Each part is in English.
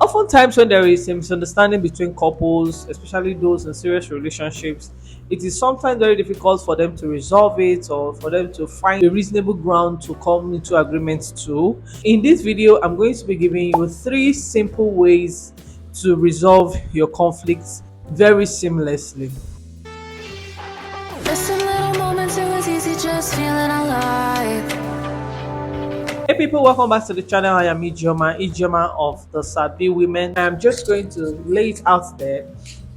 Oftentimes, when there is a misunderstanding between couples, especially those in serious relationships, it is sometimes very difficult for them to resolve it or for them to find a reasonable ground to come into agreement to. In this video, I'm going to be giving you three simple ways to resolve your conflicts very seamlessly. Missing little moments, it was easy just feeling alive. Hey people, welcome back to the channel. I am Ijoma of the Sabi Women. I'm just going to lay it out there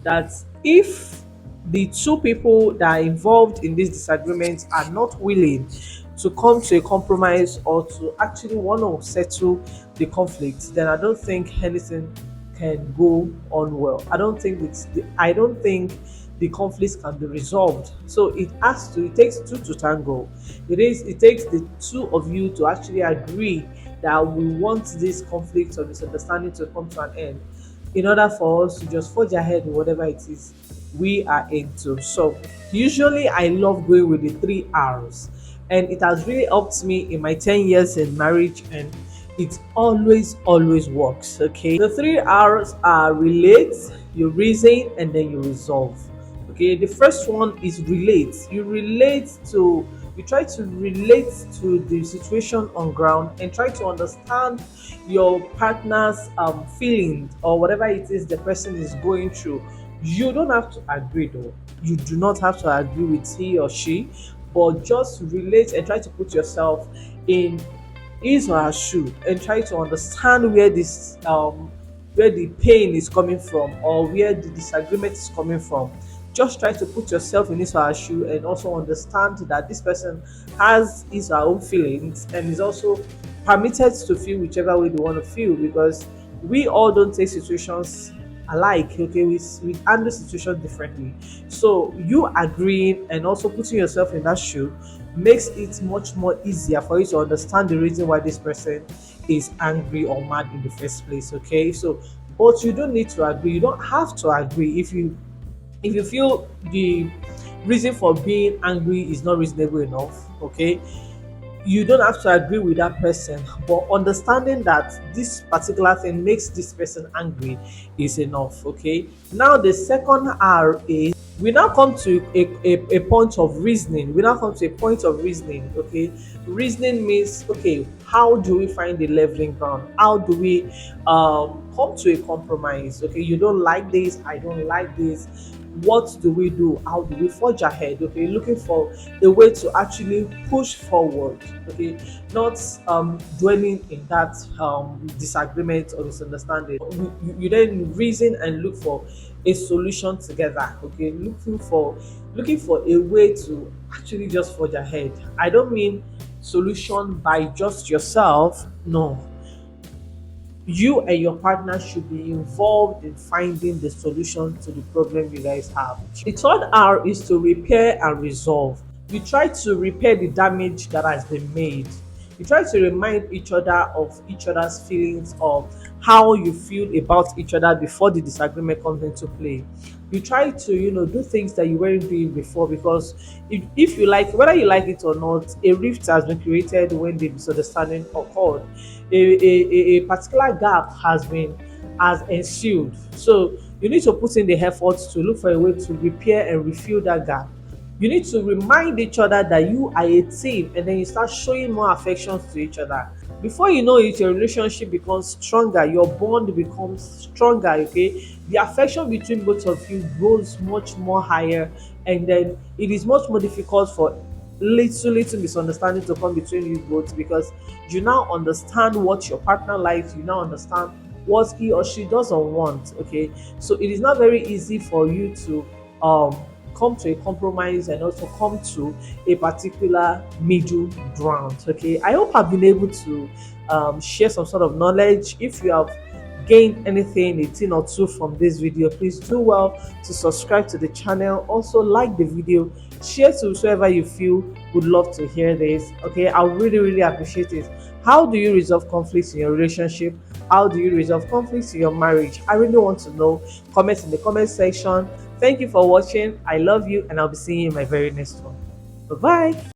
that if the two people that are involved in this disagreement are not willing to come to a compromise or to actually want to settle the conflict, then I don't think anything can go on well. I don't think the conflicts can be resolved. So it takes two to tango. It takes the two of you to actually agree that we want this conflict or misunderstanding to come to an end in order for us to just forge ahead with whatever it is we are into. So usually I love going with the 3 R's, and it has really helped me in my 10 years in marriage, and it always works. Okay, the 3 R's are relate, you reason, and then you resolve. Okay, the first one is relate. You try to relate to the situation on ground and try to understand your partner's feelings or whatever it is the person is going through. You don't have to agree though. You do not have to agree with he or she, but just relate and try to put yourself in his or her shoe and try to understand where the pain is coming from or where the disagreement is coming from. Just try to put yourself in his or her shoe and also understand that this person has his or her own feelings and is also permitted to feel whichever way they want to feel, because we all don't take situations alike. Okay, we handle situations differently. So you agreeing and also putting yourself in that shoe makes it much more easier for you to understand the reason why this person is angry or mad in the first place. Okay, so but you don't need to agree. You don't have to agree if you feel the reason for being angry is not reasonable enough. Okay, you don't have to agree with that person, but understanding that this particular thing makes this person angry is enough. Okay, now the second R is we now come to a point of reasoning. Okay, reasoning means, okay, how do we find the leveling ground? How do we come to a compromise? Okay, you don't like this, I don't like this. What do we do? How do we forge ahead? Okay, looking for a way to actually push forward. Okay, not dwelling in that disagreement or misunderstanding. You then reason and look for a solution together. Okay, looking for a way to actually just forge ahead. I don't mean solution by just yourself. No, you and your partner should be involved in finding the solution to the problem you guys have. The third R is to repair and resolve. You try to repair the damage that has been made. You try to remind each other of each other's feelings, of how you feel about each other before the disagreement comes into play. You try to, do things that you weren't doing before, because if you like, whether you like it or not, a rift has been created when the misunderstanding occurred. A particular gap has ensued. So you need to put in the effort to look for a way to repair and refill that gap. You need to remind each other that you are a team, and then you start showing more affections to each other. Before you know it, your relationship becomes stronger, your bond becomes stronger. Okay, the affection between both of you grows much more higher, and then it is much more difficult for little misunderstanding to come between you both, because you now understand what your partner likes, you now understand what he or she doesn't want. Okay, so it is not very easy for you to um come to a compromise and also come to a particular middle ground. Okay, I hope I've been able to share some sort of knowledge. If you have gained anything, a thing or two from this video, please do well to subscribe to the channel. Also like the video, share to whoever you feel would love to hear this. Okay, I really appreciate it. How do you resolve conflicts in your relationship? How do you resolve conflicts in your marriage? I really want to know. Comment in the comment section. Thank you for watching. I love you, and I'll be seeing you in my very next one. Bye bye.